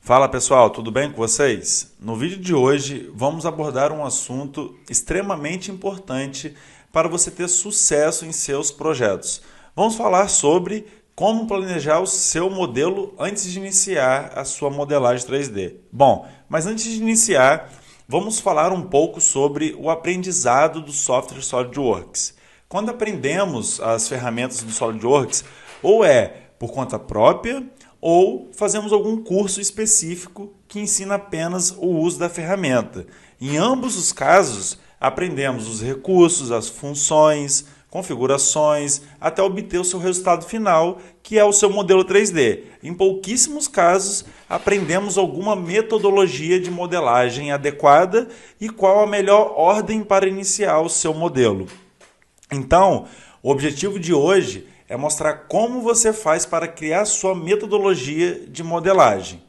Fala pessoal, tudo bem com vocês? No vídeo de hoje vamos abordar um assunto extremamente importante para você ter sucesso em seus projetos. Vamos falar sobre como planejar o seu modelo antes de iniciar a sua modelagem 3D. Bom, mas antes de iniciar, vamos falar um pouco sobre o aprendizado do software SolidWorks. Quando aprendemos as ferramentas do SolidWorks, ou é por conta própria, ou fazemos algum curso específico que ensina apenas o uso da ferramenta. Em ambos os casos, aprendemos os recursos, as funções, configurações, até obter o seu resultado final, que é o seu modelo 3D. Em pouquíssimos casos, aprendemos alguma metodologia de modelagem adequada e qual a melhor ordem para iniciar o seu modelo. Então, o objetivo de hoje é mostrar como você faz para criar sua metodologia de modelagem.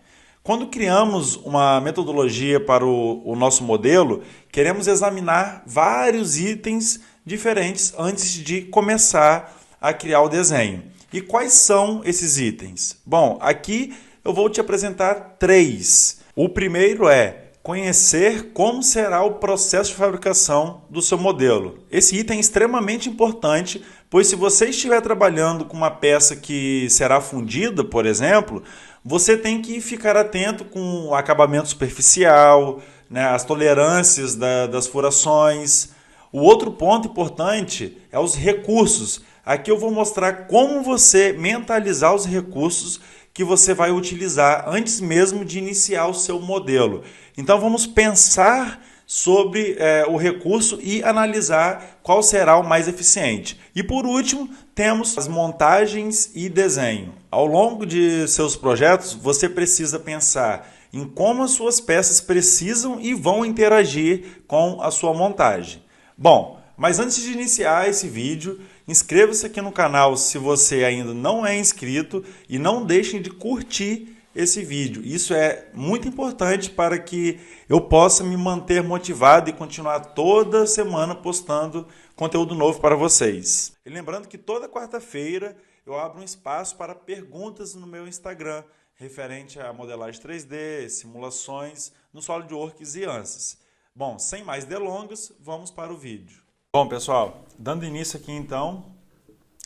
Quando criamos uma metodologia para o nosso modelo, queremos examinar vários itens diferentes antes de começar a criar o desenho. E quais são esses itens? Bom, aqui eu vou te apresentar três. O primeiro é conhecer como será o processo de fabricação do seu modelo. Esse item é extremamente importante, pois se você estiver trabalhando com uma peça que será fundida, por exemplo, você tem que ficar atento com o acabamento superficial, né, as tolerâncias das furações. O outro ponto importante é os recursos. Aqui eu vou mostrar como você mentalizar os recursos que você vai utilizar antes mesmo de iniciar o seu modelo. Então vamos pensar sobre o recurso e analisar qual será o mais eficiente. E por último, temos as montagens e desenho. Ao longo de seus projetos, você precisa pensar em como as suas peças precisam e vão interagir com a sua montagem. Bom, mas antes de iniciar esse vídeo, inscreva-se aqui no canal se você ainda não é inscrito e não deixem de curtir esse vídeo. Isso é muito importante para que eu possa me manter motivado e continuar toda semana postando conteúdo novo para vocês. E lembrando que toda quarta-feira eu abro um espaço para perguntas no meu Instagram, referente a modelagem 3D, simulações no SolidWorks e ANSYS. Bom, sem mais delongas, vamos para o vídeo. Bom, pessoal, dando início aqui então,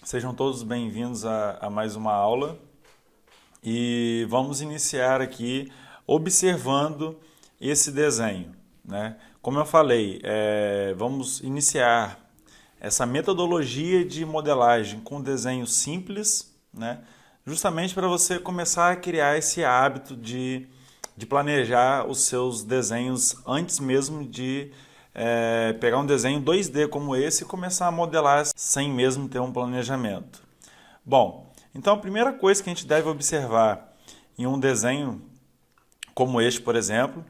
sejam todos bem-vindos a mais uma aula e vamos iniciar aqui observando esse desenho, né? Como eu falei, vamos iniciar essa metodologia de modelagem com desenho simples, né? Justamente para você começar a criar esse hábito de planejar os seus desenhos antes mesmo de pegar um desenho 2D como esse e começar a modelar sem mesmo ter um planejamento. Bom, então a primeira coisa que a gente deve observar em um desenho como este, por exemplo,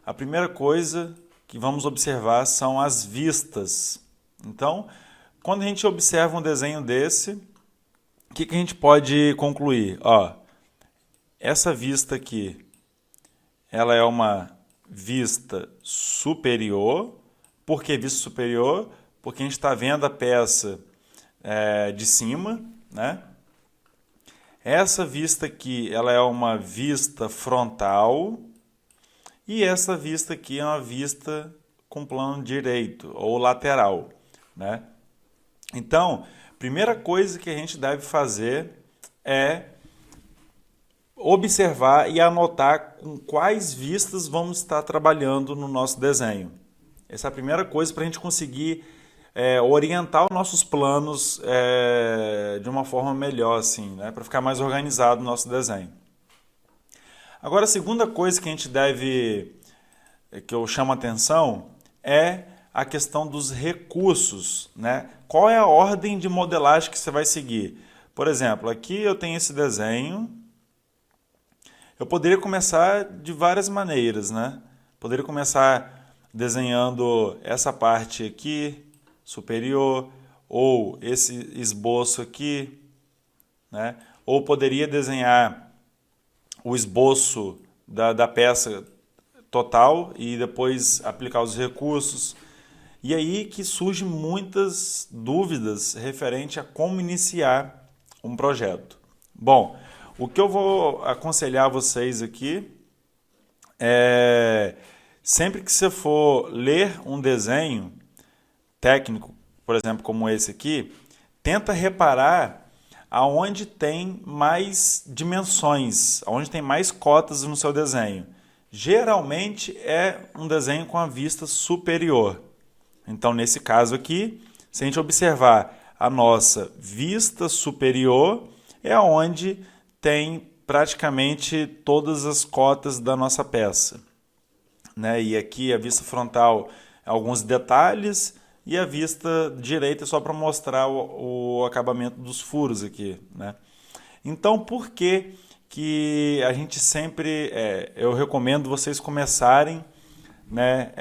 a primeira coisa que vamos observar são as vistas. Então, quando a gente observa um desenho desse, o que a gente pode concluir? Ó, essa vista aqui, ela é uma vista superior. Por que vista superior? Porque a gente está vendo a peça de cima, né? Essa vista aqui, ela é uma vista frontal e essa vista aqui é uma vista com plano direito ou lateral, né? Então, primeira coisa que a gente deve fazer é observar e anotar com quais vistas vamos estar trabalhando no nosso desenho. Essa é a primeira coisa para a gente conseguir orientar os nossos planos de uma forma melhor, assim, né? Para ficar mais organizado o nosso desenho. Agora, a segunda coisa que a gente que eu chamo a atenção é a questão dos recursos, né? Qual é a ordem de modelagem que você vai seguir? Por exemplo, aqui eu tenho esse desenho. Eu poderia começar de várias maneiras, né? Poderia começar desenhando essa parte aqui, superior, ou esse esboço aqui, né? Ou poderia desenhar o esboço da peça total e depois aplicar os recursos. E aí que surgem muitas dúvidas referente a como iniciar um projeto. Bom, o que eu vou aconselhar vocês aqui sempre que você for ler um desenho técnico, por exemplo, como esse aqui, tenta reparar aonde tem mais dimensões, aonde tem mais cotas no seu desenho. Geralmente é um desenho com a vista superior. Então, nesse caso aqui, se a gente observar a nossa vista superior, é onde tem praticamente todas as cotas da nossa peça, né? E aqui a vista frontal, alguns detalhes, e a vista direita só para mostrar o acabamento dos furos aqui, né? Então, por que a gente sempre... eu recomendo vocês começarem, né,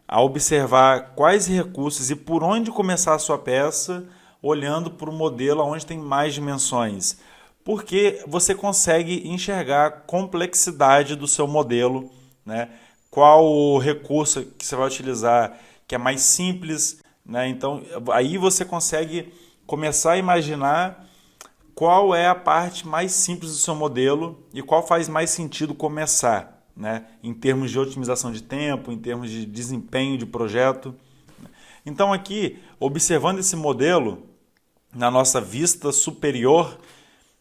a observar quais recursos e por onde começar a sua peça, olhando para o modelo onde tem mais dimensões. Porque você consegue enxergar a complexidade do seu modelo, né? Qual o recurso que você vai utilizar que é mais simples, né? Então, aí você consegue começar a imaginar qual é a parte mais simples do seu modelo e qual faz mais sentido começar, né? Em termos de otimização de tempo, em termos de desempenho de projeto. Então, aqui, observando esse modelo, na nossa vista superior,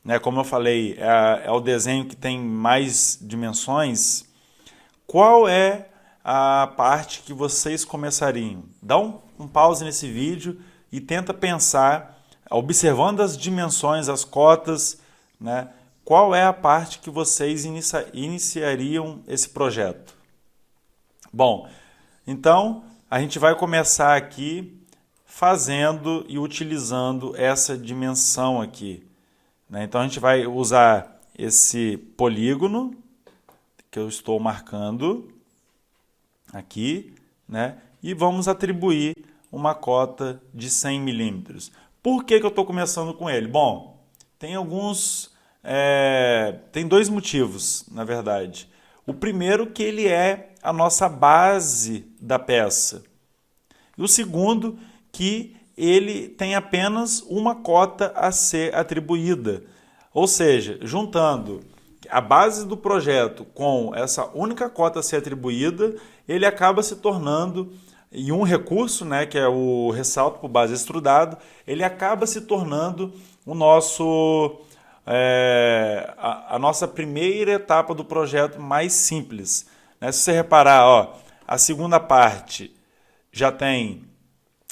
né, como eu falei, é o desenho que tem mais dimensões, qual é a parte que vocês começariam? Dá um pause nesse vídeo e tenta pensar, observando as dimensões, as cotas, né, qual é a parte que vocês iniciariam esse projeto? Bom, então a gente vai começar aqui fazendo e utilizando essa dimensão aqui, né? Então a gente vai usar esse polígono que eu estou marcando aqui, né? E vamos atribuir uma cota de 100 milímetros. Por que eu estou começando com ele? Bom, tem tem dois motivos, na verdade. O primeiro, que ele é a nossa base da peça. E o segundo, que ele tem apenas uma cota a ser atribuída. Ou seja, juntando a base do projeto com essa única cota a ser atribuída, ele acaba se tornando, e um recurso, né, que é o ressalto por base extrudado, ele acaba se tornando o nosso, a nossa primeira etapa do projeto mais simples, né? Se você reparar, ó, a segunda parte já tem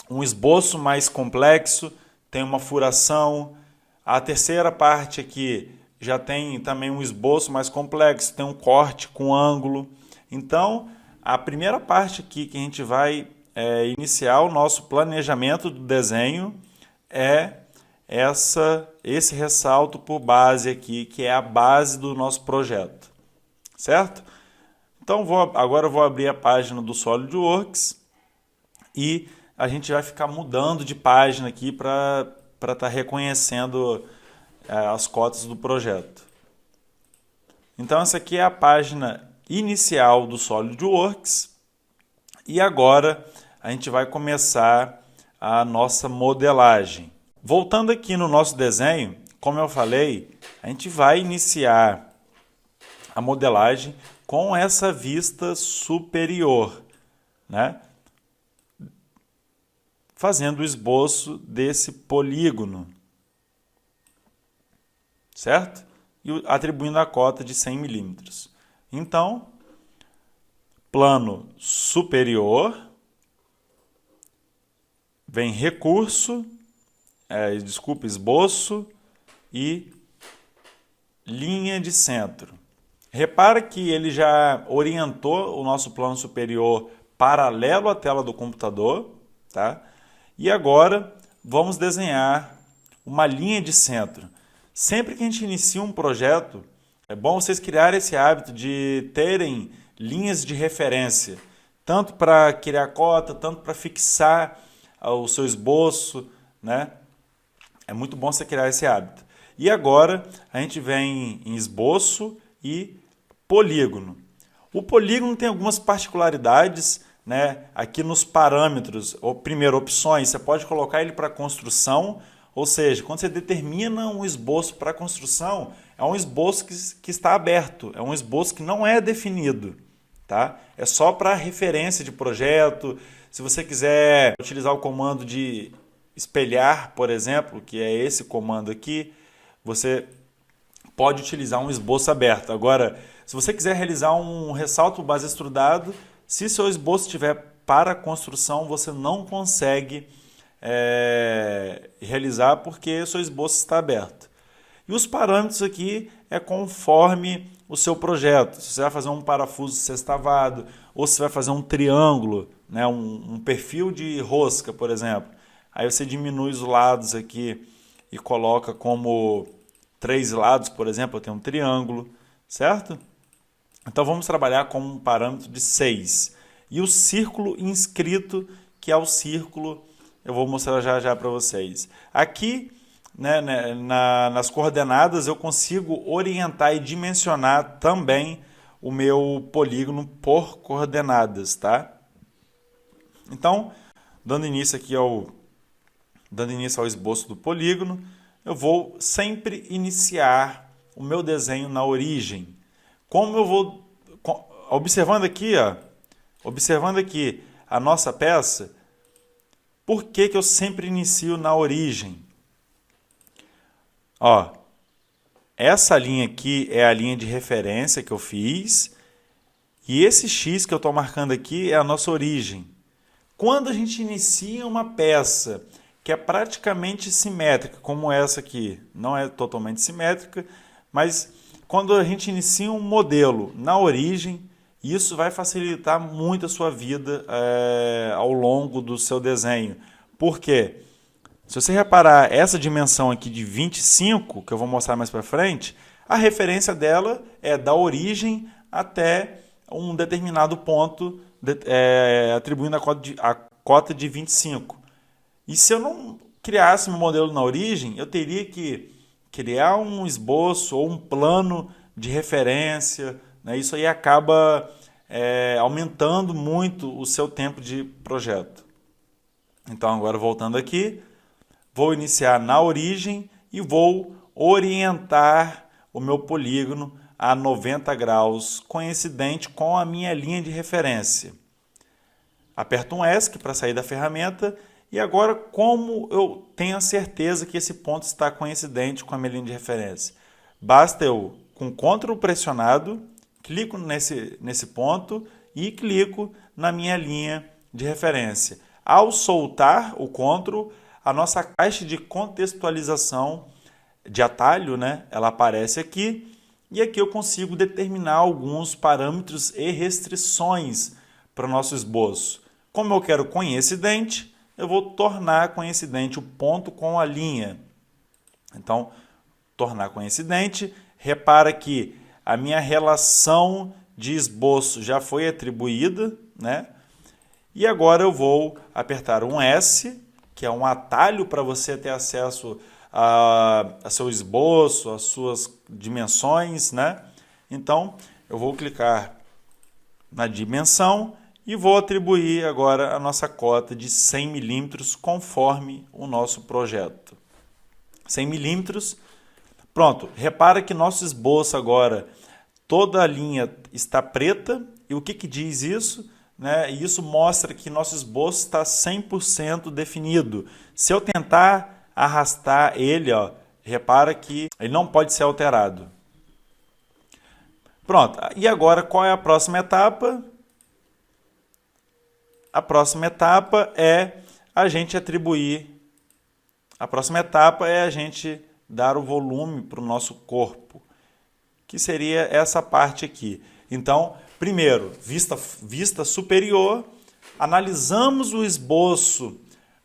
um esboço mais complexo, tem uma furação. A terceira parte aqui já tem também um esboço mais complexo, tem um corte com ângulo. Então, a primeira parte aqui que a gente vai iniciar o nosso planejamento do desenho é esse ressalto por base aqui, que é a base do nosso projeto, certo? Então, agora eu vou abrir a página do SolidWorks e a gente vai ficar mudando de página aqui para estar reconhecendo as cotas do projeto. Então, essa aqui é a página inicial do SolidWorks e agora a gente vai começar a nossa modelagem. Voltando aqui no nosso desenho, como eu falei, a gente vai iniciar a modelagem com essa vista superior, né? Fazendo o esboço desse polígono, certo? E atribuindo a cota de 100 milímetros. Então, plano superior, vem recurso, esboço e linha de centro. Repara que ele já orientou o nosso plano superior paralelo à tela do computador, tá? E agora vamos desenhar uma linha de centro. Sempre que a gente inicia um projeto, é bom vocês criarem esse hábito de terem linhas de referência, tanto para criar cota, tanto para fixar o seu esboço, né? É muito bom você criar esse hábito. E agora a gente vem em esboço e polígono. O polígono tem algumas particularidades, né? Aqui nos parâmetros, primeiro, opções, você pode colocar ele para construção, ou seja, quando você determina um esboço para construção, é um esboço que está aberto, é um esboço que não é definido, tá? É só para referência de projeto. Se você quiser utilizar o comando de espelhar, por exemplo, que é esse comando aqui, você pode utilizar um esboço aberto. Agora, se você quiser realizar um ressalto base extrudado, se seu esboço estiver para construção, você não consegue realizar porque seu esboço está aberto. E os parâmetros aqui é conforme o seu projeto. Se você vai fazer um parafuso sextavado ou se você vai fazer um triângulo, né, um perfil de rosca, por exemplo. Aí você diminui os lados aqui e coloca como 3 lados, por exemplo, eu tenho um triângulo, certo? Então vamos trabalhar com um parâmetro de 6. E o círculo inscrito, que é o círculo, eu vou mostrar já para vocês. Aqui, né, nas coordenadas, eu consigo orientar e dimensionar também o meu polígono por coordenadas, tá? Então, dando início ao esboço do polígono, eu vou sempre iniciar o meu desenho na origem. Como eu vou observando aqui a nossa peça, por que eu sempre inicio na origem? Ó, essa linha aqui é a linha de referência que eu fiz e esse X que eu estou marcando aqui é a nossa origem. Quando a gente inicia uma peça que é praticamente simétrica, como essa aqui, não é totalmente simétrica, mas quando a gente inicia um modelo na origem, isso vai facilitar muito a sua vida ao longo do seu desenho. Por quê? Se você reparar essa dimensão aqui de 25, que eu vou mostrar mais para frente, a referência dela é da origem até um determinado ponto, atribuindo a cota de 25. E se eu não criasse meu modelo na origem, eu teria que criar um esboço ou um plano de referência, né? Isso aí acaba aumentando muito o seu tempo de projeto. Então, agora voltando aqui, vou iniciar na origem e vou orientar o meu polígono a 90 graus, coincidente com a minha linha de referência. Aperto um ESC para sair da ferramenta e agora, como eu tenho a certeza que esse ponto está coincidente com a minha linha de referência? Basta eu, com Ctrl pressionado, clico nesse ponto e clico na minha linha de referência. Ao soltar o Ctrl, a nossa caixa de contextualização de atalho, né, ela aparece aqui e aqui eu consigo determinar alguns parâmetros e restrições para o nosso esboço. Como eu quero coincidente, eu vou tornar coincidente o ponto com a linha. Então, tornar coincidente, repara que a minha relação de esboço já foi atribuída, né? E agora eu vou apertar um S, que é um atalho para você ter acesso a seu esboço, às suas dimensões, né? Então, eu vou clicar na dimensão e vou atribuir agora a nossa cota de 100 milímetros conforme o nosso projeto. 100 milímetros. Pronto, repara que nosso esboço agora, toda a linha está preta. E o que diz isso? Né? Isso mostra que nosso esboço está 100% definido. Se eu tentar arrastar ele, ó, repara que ele não pode ser alterado. Pronto, e agora qual é a próxima etapa? A próxima etapa é a gente dar o volume para o nosso corpo, que seria essa parte aqui. Então, primeiro, vista superior, analisamos o esboço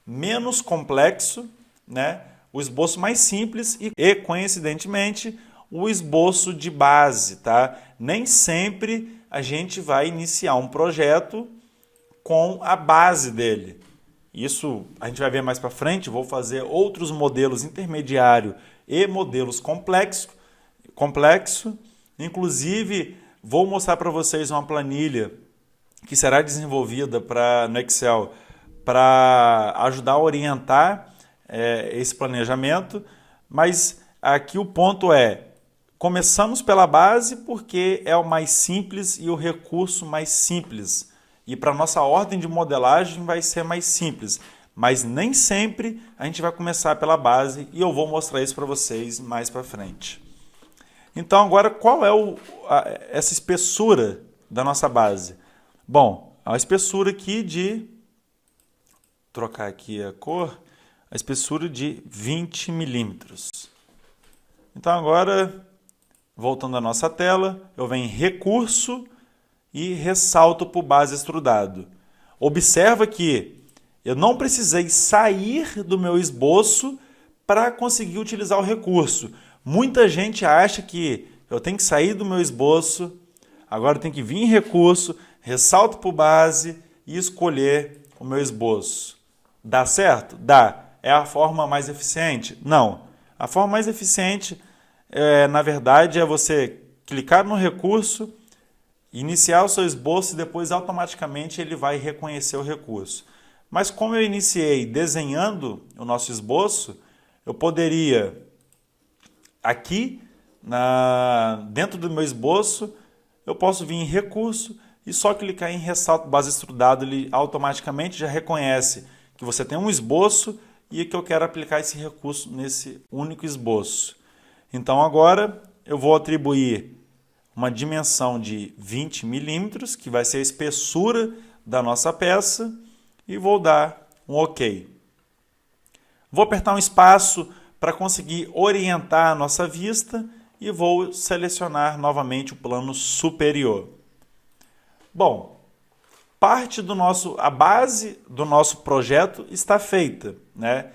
menos complexo, né? O esboço mais simples e, coincidentemente, o esboço de base, tá? Nem sempre a gente vai iniciar um projeto com a base dele. Isso a gente vai ver mais para frente, vou fazer outros modelos intermediário e modelos complexo. Inclusive, vou mostrar para vocês uma planilha que será desenvolvida no Excel para ajudar a orientar esse planejamento, mas aqui o ponto é, Começamos pela base porque é o mais simples e o recurso mais simples. E para a nossa ordem de modelagem vai ser mais simples. Mas nem sempre a gente vai começar pela base e eu vou mostrar isso para vocês mais para frente. Então agora qual é essa espessura da nossa base? Bom, a espessura aqui de... trocar aqui a cor. A espessura de 20 milímetros. Então agora, voltando à nossa tela, eu venho em recurso e ressalto por base extrudado. Observa que eu não precisei sair do meu esboço para conseguir utilizar o recurso. Muita gente acha que eu tenho que sair do meu esboço, agora eu tenho que vir em recurso, ressalto por base e escolher o meu esboço. Dá certo? Dá. É a forma mais eficiente? Não. A forma mais eficiente, na verdade, é você clicar no recurso, iniciar o seu esboço e depois automaticamente ele vai reconhecer o recurso. Mas como eu iniciei desenhando o nosso esboço, eu poderia, aqui, dentro do meu esboço, eu posso vir em recurso e só clicar em ressalto base extrudado, ele automaticamente já reconhece que você tem um esboço e que eu quero aplicar esse recurso nesse único esboço. Então agora eu vou atribuir uma dimensão de 20 milímetros, que vai ser a espessura da nossa peça, e vou dar um OK. Vou apertar um espaço para conseguir orientar a nossa vista e vou selecionar novamente o plano superior. Bom, a base do nosso projeto está feita, né?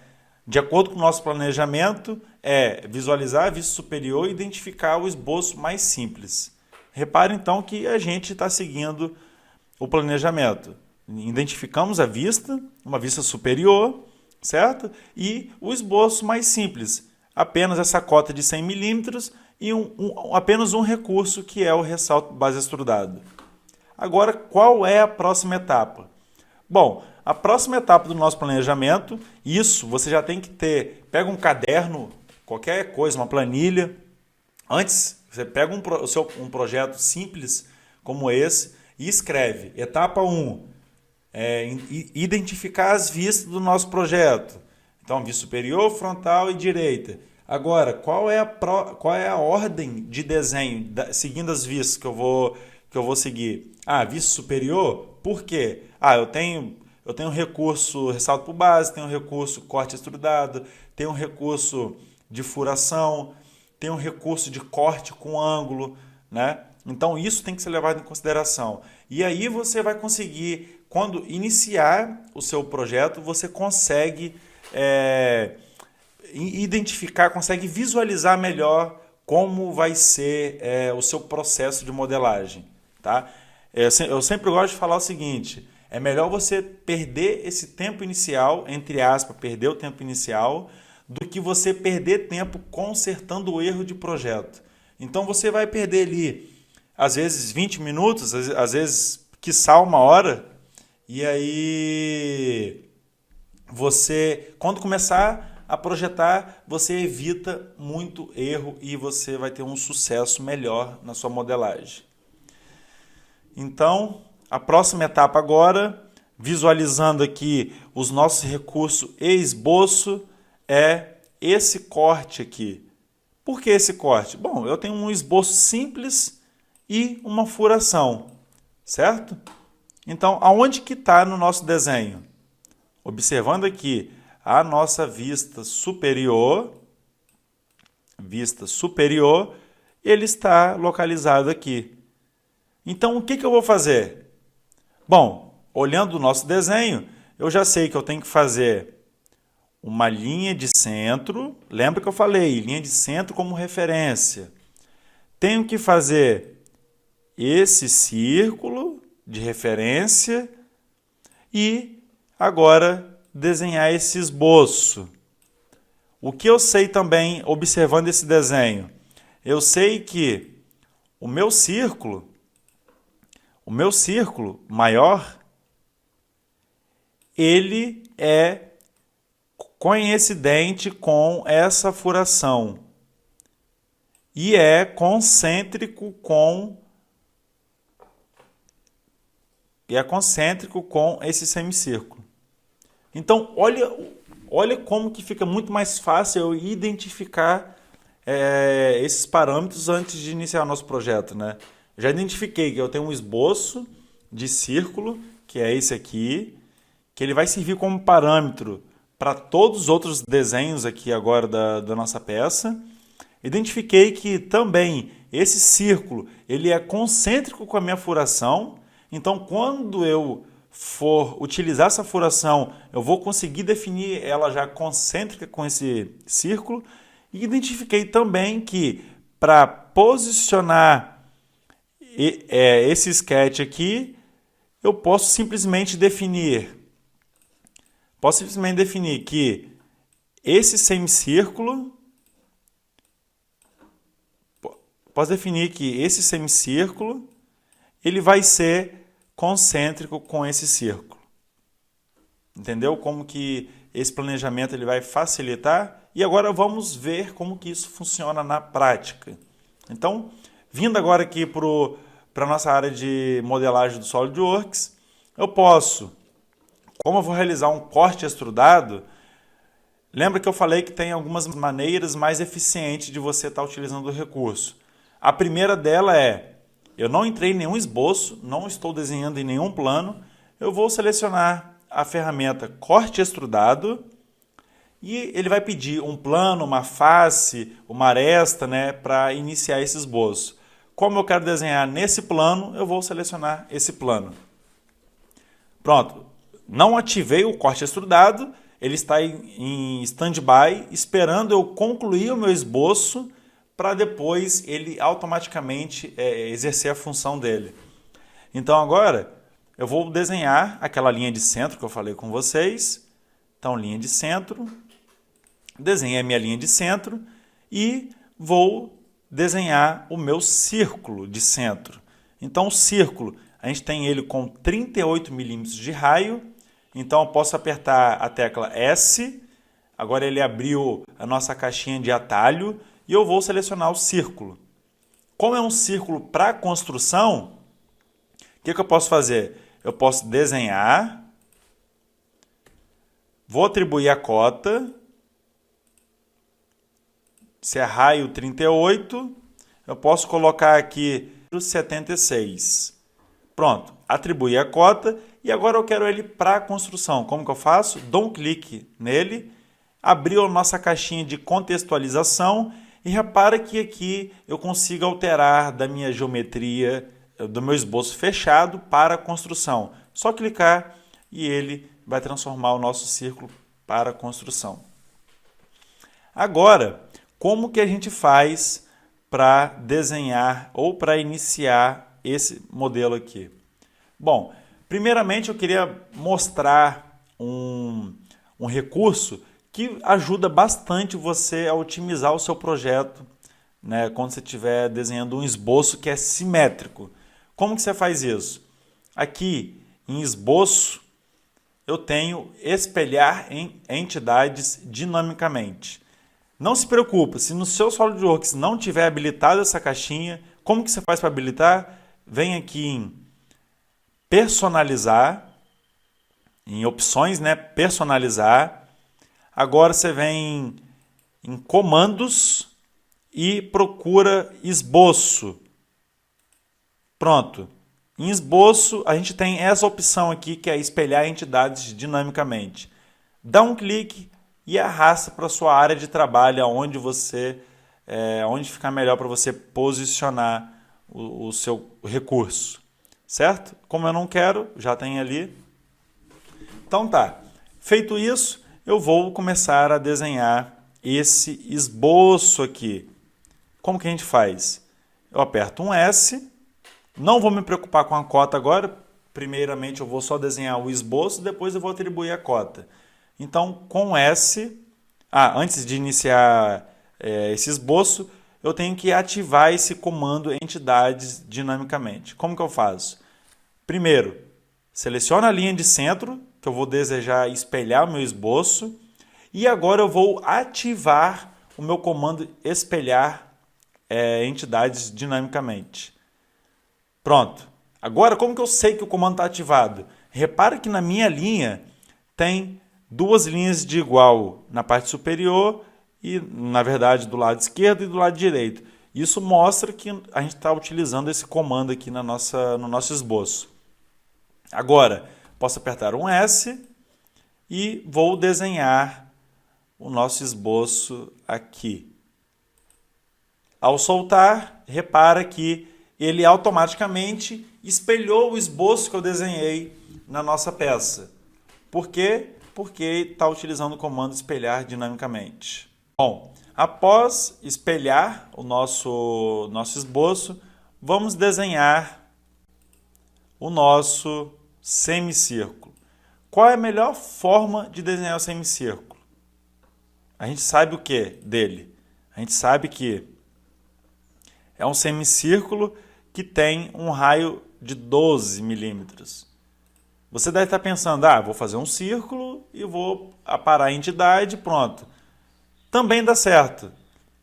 De acordo com o nosso planejamento, é visualizar a vista superior e identificar o esboço mais simples. Repare então que a gente está seguindo o planejamento. Identificamos a vista, uma vista superior, certo? E o esboço mais simples, apenas essa cota de 100 milímetros e apenas um recurso que é o ressalto base extrudado. Agora, qual é a próxima etapa? Bom, a próxima etapa do nosso planejamento, isso você já tem que ter, pega um caderno, qualquer coisa, uma planilha. Antes, você pega um projeto simples como esse e escreve. Etapa 1, identificar as vistas do nosso projeto. Então, vista superior, frontal e direita. Agora, qual é a ordem de desenho, seguindo as vistas que eu vou seguir? Vista superior, por quê? Eu tenho recurso ressalto por base, tenho recurso corte extrudado, tenho recurso de furação, tenho recurso de corte com ângulo, né? Então isso tem que ser levado em consideração. E aí você vai conseguir, quando iniciar o seu projeto, você consegue identificar, consegue visualizar melhor como vai ser o seu processo de modelagem, tá? Eu sempre gosto de falar o seguinte: é melhor você perder esse tempo inicial, entre aspas, perder o tempo inicial, do que você perder tempo consertando o erro de projeto. Então você vai perder ali, às vezes 20 minutos, às vezes, quiçá 1 hora, e aí você, quando começar a projetar, você evita muito erro e você vai ter um sucesso melhor na sua modelagem. Então, a próxima etapa agora, visualizando aqui os nossos recursos e esboço, é esse corte aqui. Por que esse corte? Bom, eu tenho um esboço simples e uma furação, certo? Então, aonde que está no nosso desenho? Observando aqui a nossa vista superior, ele está localizado aqui. Então, o que eu vou fazer? Bom, olhando o nosso desenho, eu já sei que eu tenho que fazer uma linha de centro. Lembra que eu falei, linha de centro como referência. Tenho que fazer esse círculo de referência e agora desenhar esse esboço. O que eu sei também, observando esse desenho? Eu sei que o meu círculo maior, ele é coincidente com essa furação. e é concêntrico com esse semicírculo. Então, olha como que fica muito mais fácil eu identificar esses parâmetros antes de iniciar o nosso projeto, né? Já identifiquei que eu tenho um esboço de círculo, que é esse aqui, que ele vai servir como parâmetro para todos os outros desenhos aqui agora da nossa peça. Identifiquei que também esse círculo ele é concêntrico com a minha furação, então quando eu for utilizar essa furação, eu vou conseguir definir ela já concêntrica com esse círculo. E identifiquei também que para posicionar esse sketch aqui, eu posso simplesmente definir que esse semicírculo ele vai ser concêntrico com esse círculo. Entendeu como que esse planejamento ele vai facilitar? E agora vamos ver como que isso funciona na prática. Então, vindo agora aqui para a nossa área de modelagem do SolidWorks, como eu vou realizar um corte extrudado, lembra que eu falei que tem algumas maneiras mais eficientes de você estar utilizando o recurso. A primeira dela eu não entrei em nenhum esboço, não estou desenhando em nenhum plano, eu vou selecionar a ferramenta corte extrudado e ele vai pedir um plano, uma face, uma aresta, né, para iniciar esse esboço. Como eu quero desenhar nesse plano, eu vou selecionar esse plano. Pronto, não ativei o corte extrudado, ele está em stand-by, esperando eu concluir o meu esboço para depois ele automaticamente exercer a função dele. Então agora eu vou desenhar aquela linha de centro que eu falei com vocês. Então, linha de centro. Desenhei a minha linha de centro e vou desenhar o meu círculo de centro. Então, o círculo, a gente tem ele com 38 milímetros de raio. Então, eu posso apertar a tecla S. Agora, ele abriu a nossa caixinha de atalho e eu vou selecionar o círculo. Como é um círculo para construção, o que eu posso fazer? Eu posso desenhar, vou atribuir a cota, se é raio 38, eu posso colocar aqui 76. Pronto, atribuí a cota e agora eu quero ele para a construção. Como que eu faço? Dou um clique nele, abriu a nossa caixinha de contextualização e repara que aqui eu consigo alterar da minha geometria, do meu esboço fechado para a construção. Só clicar e ele vai transformar o nosso círculo para a construção. Agora, como que a gente faz para desenhar ou para iniciar esse modelo aqui? Bom, primeiramente eu queria mostrar um recurso que ajuda bastante você a otimizar o seu projeto, né, quando você estiver desenhando um esboço que é simétrico. Como que você faz isso? Aqui em esboço eu tenho espelhar em entidades dinamicamente. Não se preocupe, se no seu SolidWorks não tiver habilitado essa caixinha, como que você faz para habilitar? Vem aqui em personalizar, em opções, né? Personalizar. Agora você vem em comandos e procura esboço. Pronto. Em esboço, a gente tem essa opção aqui, que é espelhar entidades dinamicamente. Dá um clique e arrasta para a sua área de trabalho, onde ficar melhor para você posicionar o seu recurso. Certo? Como eu não quero, já tem ali. Então tá. Feito isso, eu vou começar a desenhar esse esboço aqui. Como que a gente faz? Eu aperto um S. Não vou me preocupar com a cota agora. Primeiramente eu vou só desenhar o esboço, depois eu vou atribuir a cota. Então, com S... antes de iniciar esse esboço, eu tenho que ativar esse comando entidades dinamicamente. Como que eu faço? Primeiro, seleciono a linha de centro, que eu vou desejar espelhar o meu esboço. E agora eu vou ativar o meu comando espelhar entidades dinamicamente. Pronto. Agora, como que eu sei que o comando está ativado? Repara que na minha linha tem duas linhas de igual na parte superior e, na verdade, do lado esquerdo e do lado direito. Isso mostra que a gente está utilizando esse comando aqui no nosso esboço. Agora, posso apertar um S e vou desenhar o nosso esboço aqui. Ao soltar, repara que ele automaticamente espelhou o esboço que eu desenhei na nossa peça. Por quê? Porque está utilizando o comando espelhar dinamicamente. Bom, após espelhar o nosso esboço, vamos desenhar o nosso semicírculo. Qual é a melhor forma de desenhar o semicírculo? A gente sabe o que dele? A gente sabe que é um semicírculo que tem um raio de 12 milímetros. Você deve estar pensando, vou fazer um círculo e vou aparar a entidade e pronto. Também dá certo,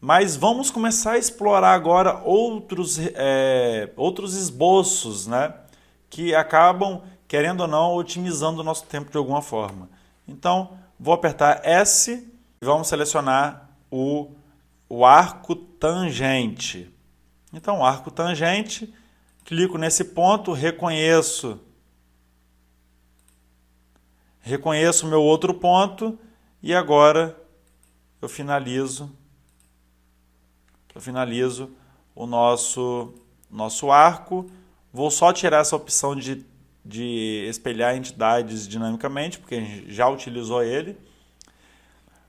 mas vamos começar a explorar agora outros esboços, né, que acabam, querendo ou não, otimizando o nosso tempo de alguma forma. Então, vou apertar S e vamos selecionar o arco tangente. Então, o arco tangente, clico nesse ponto, reconheço o meu outro ponto e agora eu finalizo o nosso arco. Vou só tirar essa opção de espelhar entidades dinamicamente, porque a gente já utilizou ele.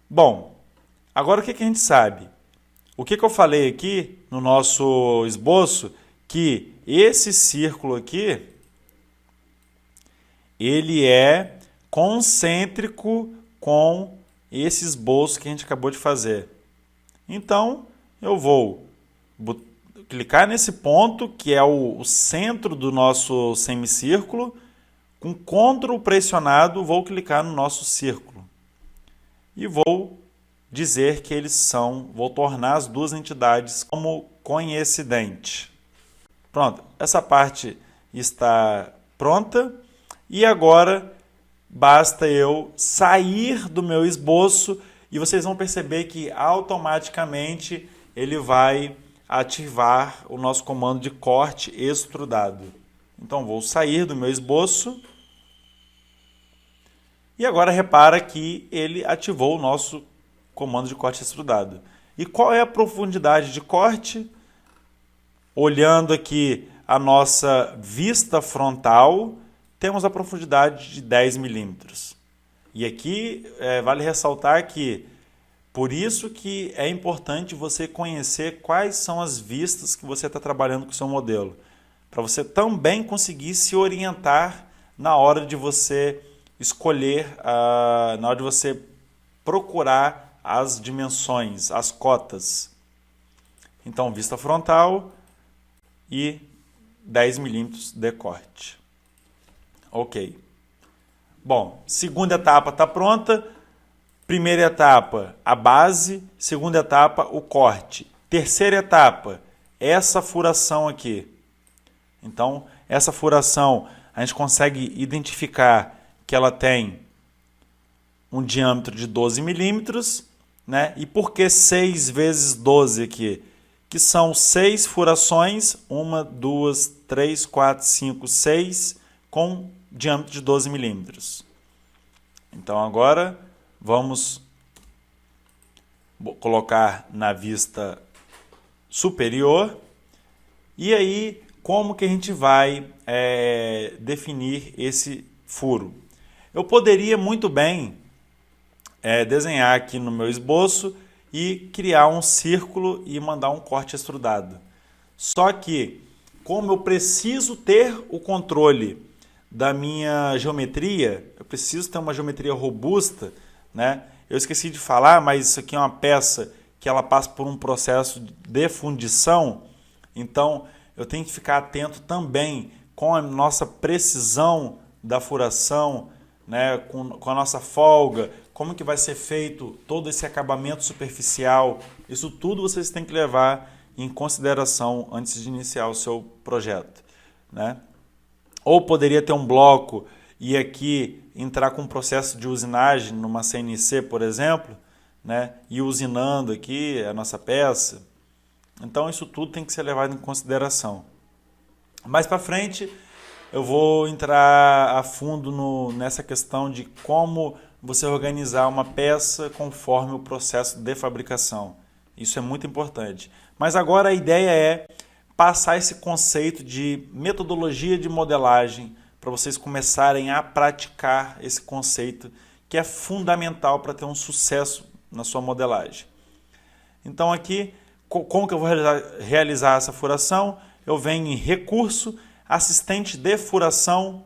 Bom, agora o que a gente sabe? O que eu falei aqui no nosso esboço? Que esse círculo aqui, ele é concêntrico com esse esboço que a gente acabou de fazer. Então, eu vou clicar nesse ponto, que é o centro do nosso semicírculo, com CTRL pressionado, vou clicar no nosso círculo. E vou dizer que vou tornar as duas entidades como coincidente. Pronto, essa parte está pronta e agora basta eu sair do meu esboço e vocês vão perceber que automaticamente ele vai ativar o nosso comando de corte extrudado. Então vou sair do meu esboço e agora repara que ele ativou o nosso comando de corte extrudado. E qual é a profundidade de corte? Olhando aqui a nossa vista frontal, temos a profundidade de 10 milímetros. E aqui vale ressaltar que, por isso que é importante você conhecer quais são as vistas que você está trabalhando com o seu modelo, para você também conseguir se orientar na hora de você escolher, na hora de você procurar as dimensões, as cotas. Então, vista frontal e 10 milímetros de corte. Ok. Bom, segunda etapa está pronta. Primeira etapa, a base. Segunda etapa, o corte. Terceira etapa, essa furação aqui. Então, essa furação, a gente consegue identificar que ela tem um diâmetro de 12 milímetros, né? E por que 6 vezes 12 aqui? Que são 6 furações, 1, 2, 3, 4, 5, 6, com diâmetro de 12 milímetros. Então agora vamos colocar na vista superior. E aí, como que a gente vai definir esse furo? Eu poderia muito bem desenhar aqui no meu esboço e criar um círculo e mandar um corte extrudado. Só que, como eu preciso ter o controle da minha geometria, eu preciso ter uma geometria robusta, né? Eu esqueci de falar, mas isso aqui é uma peça que ela passa por um processo de fundição, então eu tenho que ficar atento também com a nossa precisão da furação, né? com a nossa folga, como que vai ser feito todo esse acabamento superficial. Isso tudo vocês têm que levar em consideração antes de iniciar o seu projeto, né? Ou poderia ter um bloco e aqui entrar com um processo de usinagem numa CNC, por exemplo, né? E usinando aqui a nossa peça. Então isso tudo tem que ser levado em consideração. Mais para frente eu vou entrar a fundo nessa questão de como você organizar uma peça conforme o processo de fabricação. Isso é muito importante. Mas agora a ideia é passar esse conceito de metodologia de modelagem para vocês começarem a praticar esse conceito que é fundamental para ter um sucesso na sua modelagem. Então aqui, como que eu vou realizar essa furação? Eu venho em recurso, assistente de furação.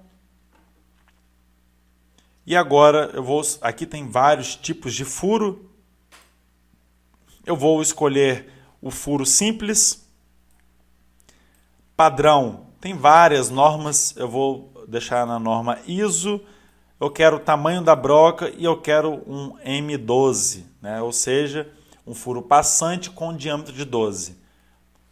E agora aqui tem vários tipos de furo. Eu vou escolher o furo simples. Padrão, tem várias normas, eu vou deixar na norma ISO. Eu quero o tamanho da broca e eu quero um M12, né? Ou seja, um furo passante com diâmetro de 12.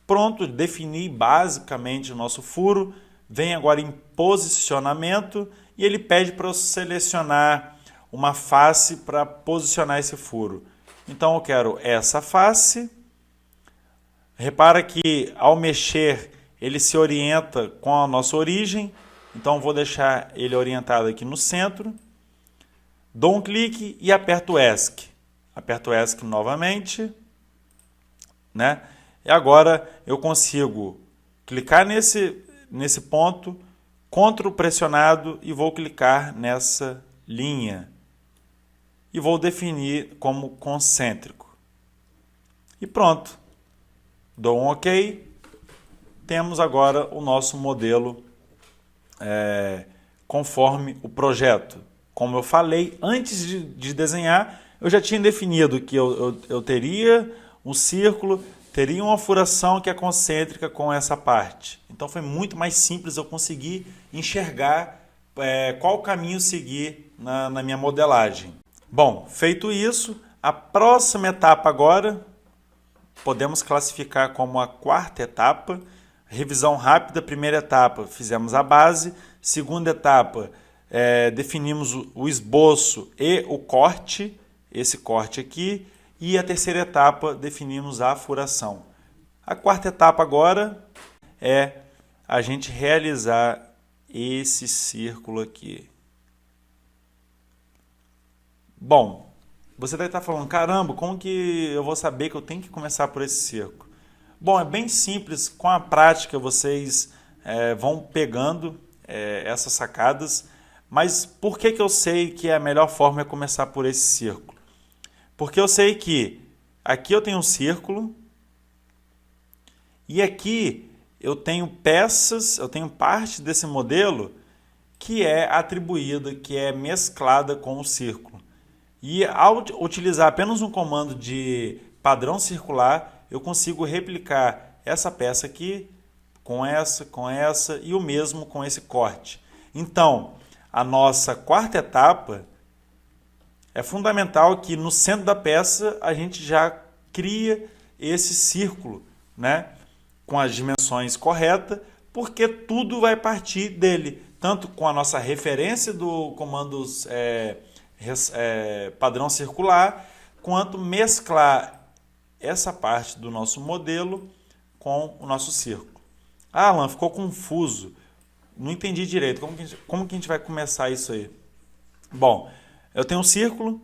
Pronto, defini basicamente o nosso furo. Vem agora em posicionamento e ele pede para eu selecionar uma face para posicionar esse furo. Então eu quero essa face. Repara que ao mexer ele se orienta com a nossa origem. Então eu vou deixar ele orientado aqui no centro. Dou um clique e aperto o ESC. Aperto o ESC novamente, né? E agora eu consigo clicar nesse ponto, CTRL pressionado e vou clicar nessa linha. E vou definir como concêntrico. E pronto. Dou um OK. Temos agora o nosso modelo conforme o projeto. Como eu falei, antes de desenhar, eu já tinha definido que eu teria um círculo, teria uma furação que é concêntrica com essa parte. Então foi muito mais simples eu conseguir enxergar qual caminho seguir na minha modelagem. Bom, feito isso, a próxima etapa agora podemos classificar como a quarta etapa. Revisão rápida, primeira etapa, fizemos a base. Segunda etapa, definimos o esboço e o corte, esse corte aqui. E a terceira etapa, definimos a furação. A quarta etapa agora é a gente realizar esse círculo aqui. Bom, você deve estar falando, caramba, como que eu vou saber que eu tenho que começar por esse círculo? Bom, é bem simples, com a prática vocês vão pegando essas sacadas, mas por que eu sei que a melhor forma é começar por esse círculo? Porque eu sei que aqui eu tenho um círculo e aqui eu tenho peças, eu tenho parte desse modelo que é atribuída, que é mesclada com o círculo. E ao utilizar apenas um comando de padrão circular, eu consigo replicar essa peça aqui com essa e o mesmo com esse corte. Então, a nossa quarta etapa é fundamental que no centro da peça a gente já cria esse círculo, né, com as dimensões corretas, porque tudo vai partir dele, tanto com a nossa referência do comando padrão circular, quanto mesclar essa parte do nosso modelo com o nosso círculo. Ah, Alan, ficou confuso. Não entendi direito. Como que a gente vai começar isso aí? Bom, eu tenho um círculo.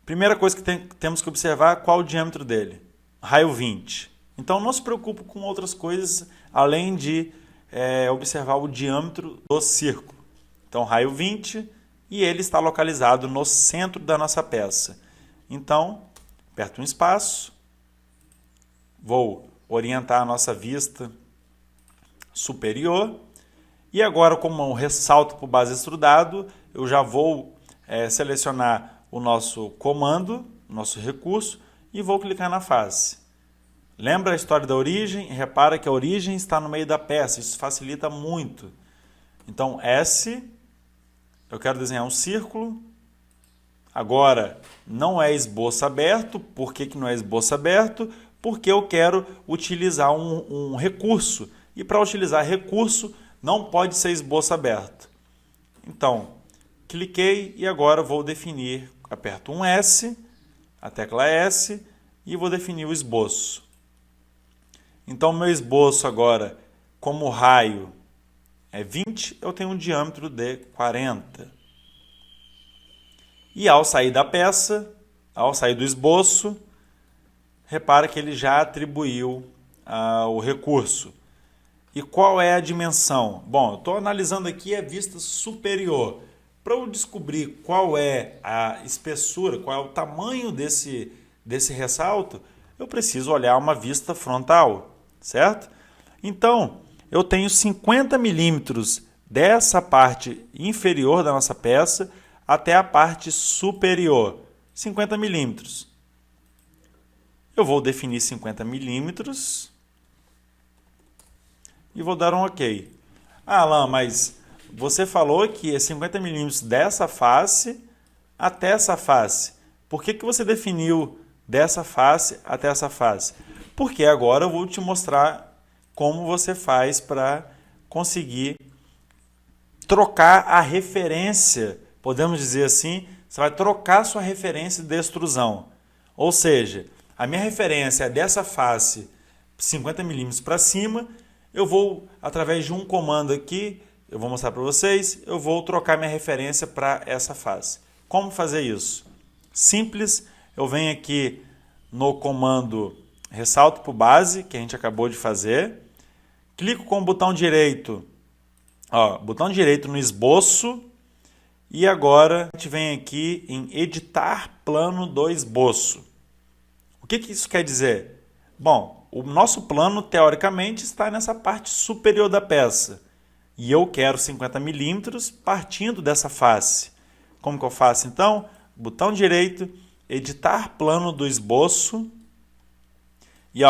Primeira coisa que temos que observar, qual o diâmetro dele? Raio 20. Então não se preocupe com outras coisas, além de observar o diâmetro do círculo. Então raio 20 e ele está localizado no centro da nossa peça. Então, aperto um espaço. Vou orientar a nossa vista superior. E agora, como um ressalto para o base extrudado, eu já vou selecionar o nosso comando, nosso recurso, e vou clicar na face. Lembra a história da origem? Repara que a origem está no meio da peça, isso facilita muito. Então, S, eu quero desenhar um círculo. Agora, não é esboço aberto. Por que não é esboço aberto? porque eu quero utilizar um recurso. E para utilizar recurso, não pode ser esboço aberto. Então, cliquei e agora vou definir, aperto um S, a tecla S, e vou definir o esboço. Então, meu esboço agora, como o raio é 20, eu tenho um diâmetro de 40. E ao sair da peça, ao sair do esboço, repara que ele já atribuiu o recurso. E qual é a dimensão? Bom, eu estou analisando aqui a vista superior. Para eu descobrir qual é a espessura, qual é o tamanho desse ressalto, eu preciso olhar uma vista frontal, certo? Então, eu tenho 50 milímetros dessa parte inferior da nossa peça até a parte superior, 50 milímetros. Eu vou definir 50 milímetros e vou dar um OK. Ah, Alan, mas você falou que é 50 milímetros dessa face até essa face. Por que você definiu dessa face até essa face? Porque agora eu vou te mostrar como você faz para conseguir trocar a referência. Podemos dizer assim, você vai trocar sua referência de extrusão. Ou seja, a minha referência é dessa face 50 milímetros para cima. Eu vou, através de um comando aqui, eu vou mostrar para vocês, eu vou trocar minha referência para essa face. Como fazer isso? Simples, eu venho aqui no comando ressalto por base, que a gente acabou de fazer. Clico com o botão direito, botão direito no esboço. E agora a gente vem aqui em editar plano do esboço. O que isso quer dizer? Bom, o nosso plano teoricamente está nessa parte superior da peça. E eu quero 50 milímetros partindo dessa face. Como que eu faço então? Botão direito, editar plano do esboço. E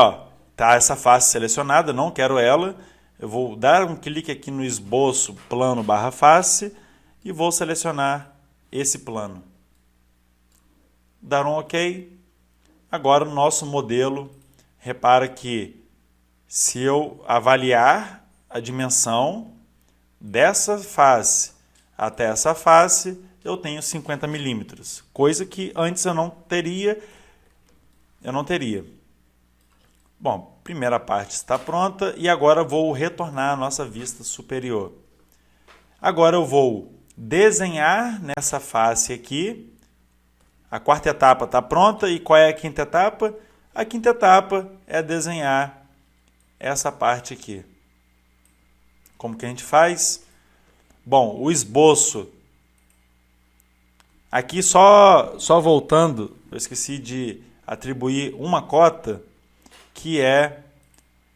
tá essa face selecionada, não quero ela. Eu vou dar um clique aqui no esboço plano barra face e vou selecionar esse plano. Dar um OK. Agora o nosso modelo, repara que se eu avaliar a dimensão dessa face até essa face, eu tenho 50 milímetros, coisa que antes eu não teria. Bom, primeira parte está pronta e agora vou retornar à nossa vista superior. Agora eu vou desenhar nessa face aqui. A quarta etapa está pronta. E qual é a quinta etapa? A quinta etapa é desenhar essa parte aqui. Como que a gente faz? Bom, o esboço. Aqui só voltando, eu esqueci de atribuir uma cota, que é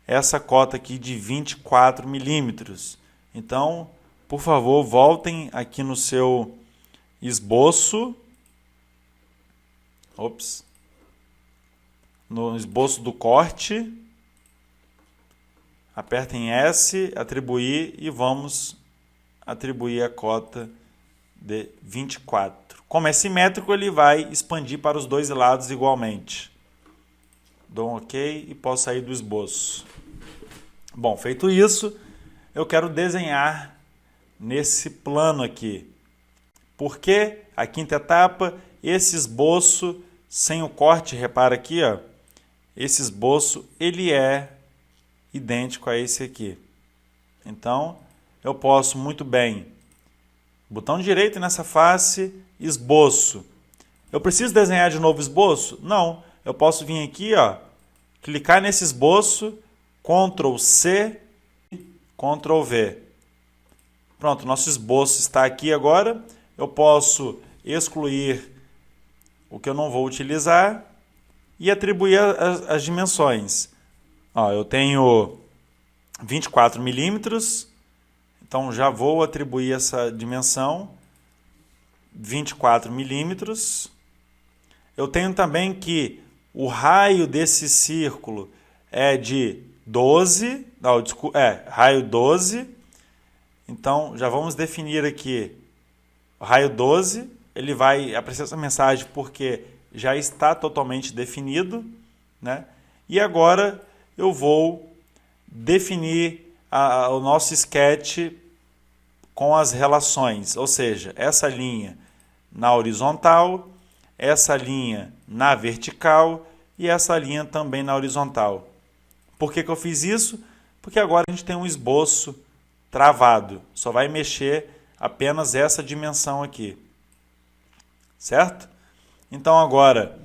essa cota aqui de 24 milímetros. Então, por favor, voltem aqui no seu esboço. No esboço do corte. Apertem S, atribuir e vamos atribuir a cota de 24. Como é simétrico, ele vai expandir para os dois lados igualmente. Dou um OK e posso sair do esboço. Bom, feito isso, eu quero desenhar nesse plano aqui. Por que a quinta etapa? Esse esboço sem o corte, repara aqui, esse esboço ele é idêntico a esse aqui. Então, eu posso muito bem, botão direito nessa face, esboço. Eu preciso desenhar de novo esboço? Não. Eu posso vir aqui, clicar nesse esboço, Ctrl C, Ctrl V. Pronto, nosso esboço está aqui agora. Eu posso excluir o que eu não vou utilizar e atribuir as dimensões. Eu tenho 24 milímetros, então já vou atribuir essa dimensão, 24 milímetros. Eu tenho também que o raio desse círculo é de 12, raio 12. Então, já vamos definir aqui o raio 12. Ele vai aparecer essa mensagem porque já está totalmente definido, né? E agora eu vou definir o nosso sketch com as relações, ou seja, essa linha na horizontal, essa linha na vertical e essa linha também na horizontal. Por que eu fiz isso? Porque agora a gente tem um esboço travado, só vai mexer apenas essa dimensão aqui, certo? Então agora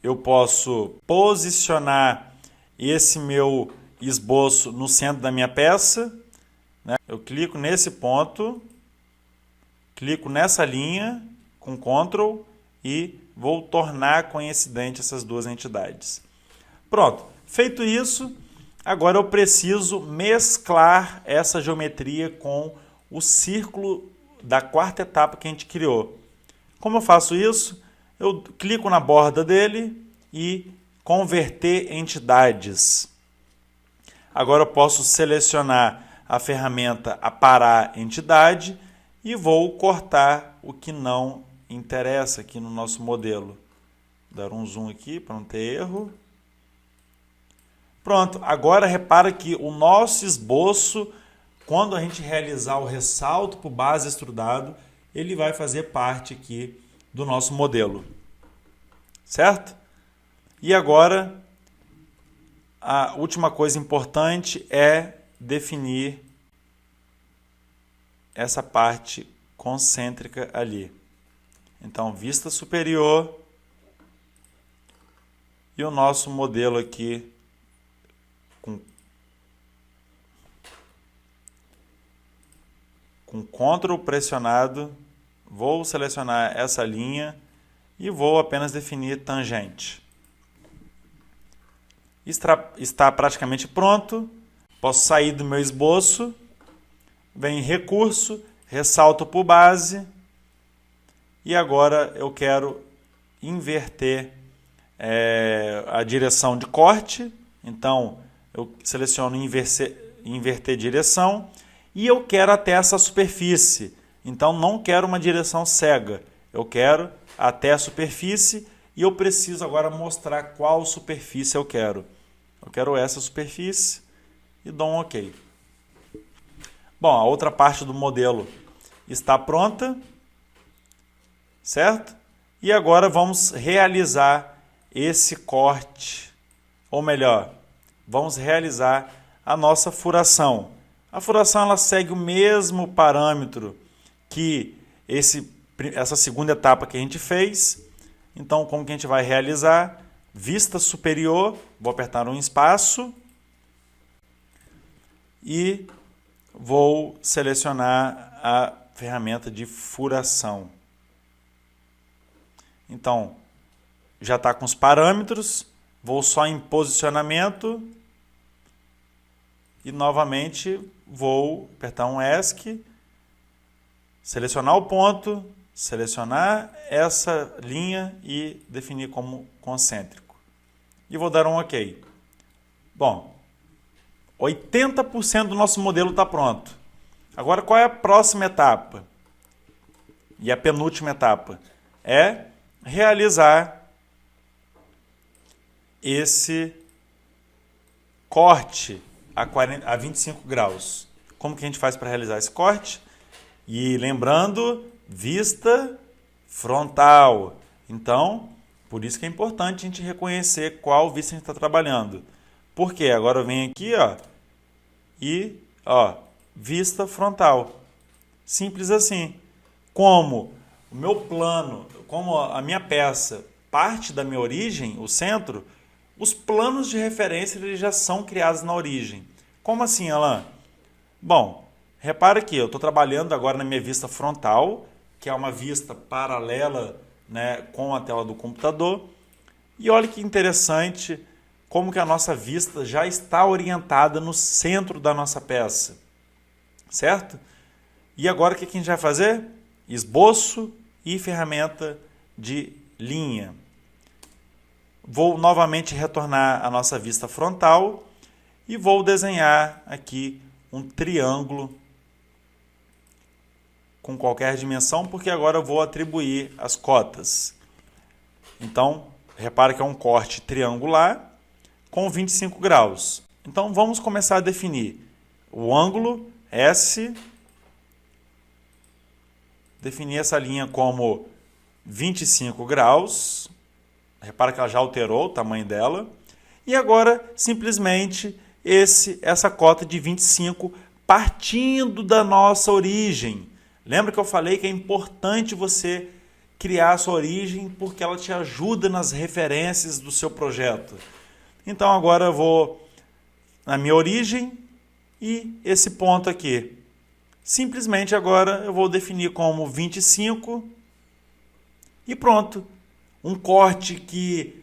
eu posso posicionar esse meu esboço no centro da minha peça, né? Eu clico nesse ponto, clico nessa linha com Ctrl e vou tornar coincidente essas duas entidades. Pronto, feito isso, agora eu preciso mesclar essa geometria com o círculo da quarta etapa que a gente criou. Como eu faço isso? Eu clico na borda dele e converter entidades. Agora eu posso selecionar a ferramenta aparar entidade e vou cortar o que não interessa aqui no nosso modelo. Vou dar um zoom aqui para não ter erro. Pronto, agora repara que o nosso esboço, quando a gente realizar o ressalto por base extrudado, ele vai fazer parte aqui do nosso modelo. Certo? E agora, a última coisa importante é definir essa parte concêntrica ali. Então, vista superior e o nosso modelo aqui com Ctrl pressionado, vou selecionar essa linha e vou apenas definir tangente. Está praticamente pronto. Posso sair do meu esboço, vem em recurso, ressalto por base e agora eu quero inverter a direção de corte. Então eu seleciono inverter direção e eu quero até essa superfície. Então não quero uma direção cega, eu quero até a superfície e eu preciso agora mostrar qual superfície eu quero. Eu quero essa superfície e dou um OK. Bom, a outra parte do modelo está pronta, certo? E agora vamos realizar esse corte, ou melhor, vamos realizar a nossa furação. A furação ela segue o mesmo parâmetro que essa segunda etapa que a gente fez. Então, como que a gente vai realizar? Vista superior, vou apertar um espaço e vou selecionar a ferramenta de furação. Então, já está com os parâmetros, vou só em posicionamento e novamente vou apertar um ESC, selecionar o ponto, selecionar essa linha e definir como concêntrico. E vou dar um OK. Bom, 80% do nosso modelo está pronto. Agora, qual é a próxima etapa? E a penúltima etapa? É realizar esse corte a 25 graus. Como que a gente faz para realizar esse corte? E lembrando, vista frontal. Então, por isso que é importante a gente reconhecer qual vista a gente está trabalhando. Por quê? Agora eu venho aqui, vista frontal. Simples assim. Como o meu plano, como a minha peça parte da minha origem, o centro, os planos de referência eles já são criados na origem. Como assim, Alan? Bom, repara que eu estou trabalhando agora na minha vista frontal, que é uma vista paralela, né, com a tela do computador. E olha que interessante como que a nossa vista já está orientada no centro da nossa peça. Certo? E agora o que a gente vai fazer? Esboço e ferramenta de linha. Vou novamente retornar à nossa vista frontal e vou desenhar aqui um triângulo com qualquer dimensão, porque agora eu vou atribuir as cotas. Então, repara que é um corte triangular com 25 graus. Então vamos começar a definir o ângulo S, definir essa linha como 25 graus, repara que ela já alterou o tamanho dela, e agora simplesmente essa cota de 25 partindo da nossa origem. Lembra que eu falei que é importante você criar a sua origem porque ela te ajuda nas referências do seu projeto. Então agora eu vou na minha origem e esse ponto aqui. Simplesmente agora eu vou definir como 25 e pronto. Um corte que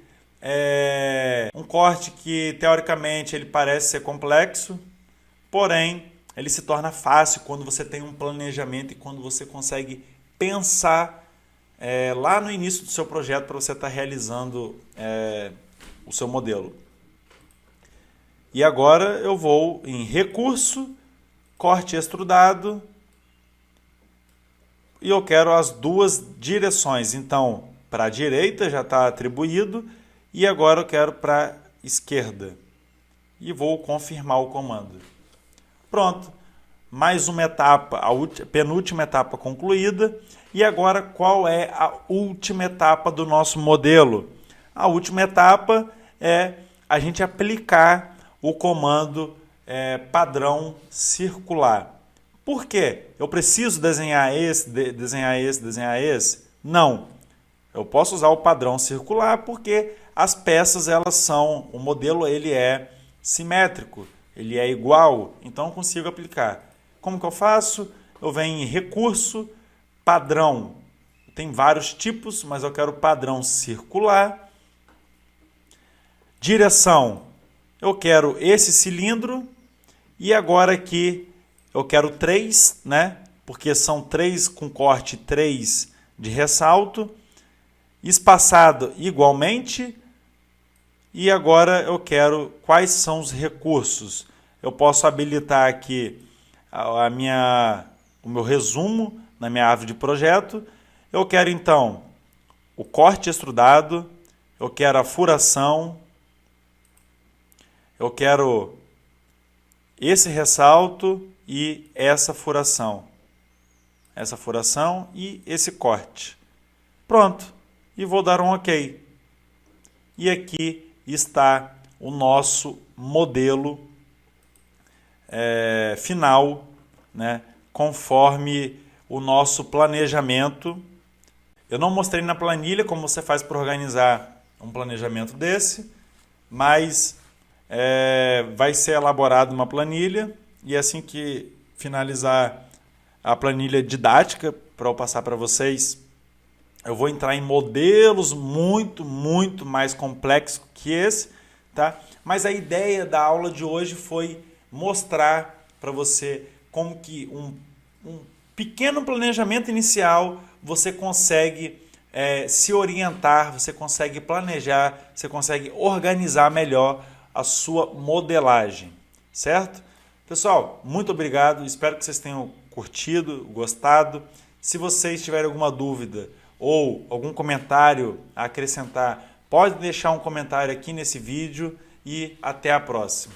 teoricamente ele parece ser complexo, porém ele se torna fácil quando você tem um planejamento e quando você consegue pensar lá no início do seu projeto para você estar realizando o seu modelo. E agora eu vou em recurso, corte extrudado, e eu quero as duas direções. Então, para a direita já está atribuído, e agora eu quero para a esquerda. E vou confirmar o comando. Pronto, mais uma etapa, a penúltima etapa concluída. E agora qual é a última etapa do nosso modelo? A última etapa é a gente aplicar o comando padrão circular. Por quê? Eu preciso desenhar esse, desenhar esse? Não. Eu posso usar o padrão circular porque as peças o modelo ele é simétrico. Ele é igual, então eu consigo aplicar. Como que eu faço? Eu venho em recurso, padrão. Tem vários tipos, mas eu quero padrão circular. Direção, eu quero esse cilindro. E agora aqui eu quero 3, né? Porque são 3 com corte 3 de ressalto. Espaçado igualmente. E agora eu quero quais são os recursos. Eu posso habilitar aqui o meu resumo na minha árvore de projeto. Eu quero então o corte extrudado, eu quero a furação, eu quero esse ressalto e essa furação e esse corte. Pronto, e vou dar um OK. E aqui está o nosso modelo final, né, conforme o nosso planejamento. Eu não mostrei na planilha como você faz para organizar um planejamento desse, mas vai ser elaborada uma planilha e assim que finalizar a planilha didática para eu passar para vocês, eu vou entrar em modelos muito mais complexos que esse, tá? Mas a ideia da aula de hoje foi mostrar para você como que um pequeno planejamento inicial você consegue se orientar, você consegue planejar, você consegue organizar melhor a sua modelagem, certo? Pessoal, muito obrigado, espero que vocês tenham curtido, gostado. Se vocês tiverem alguma dúvida ou algum comentário a acrescentar, pode deixar um comentário aqui nesse vídeo e até a próxima.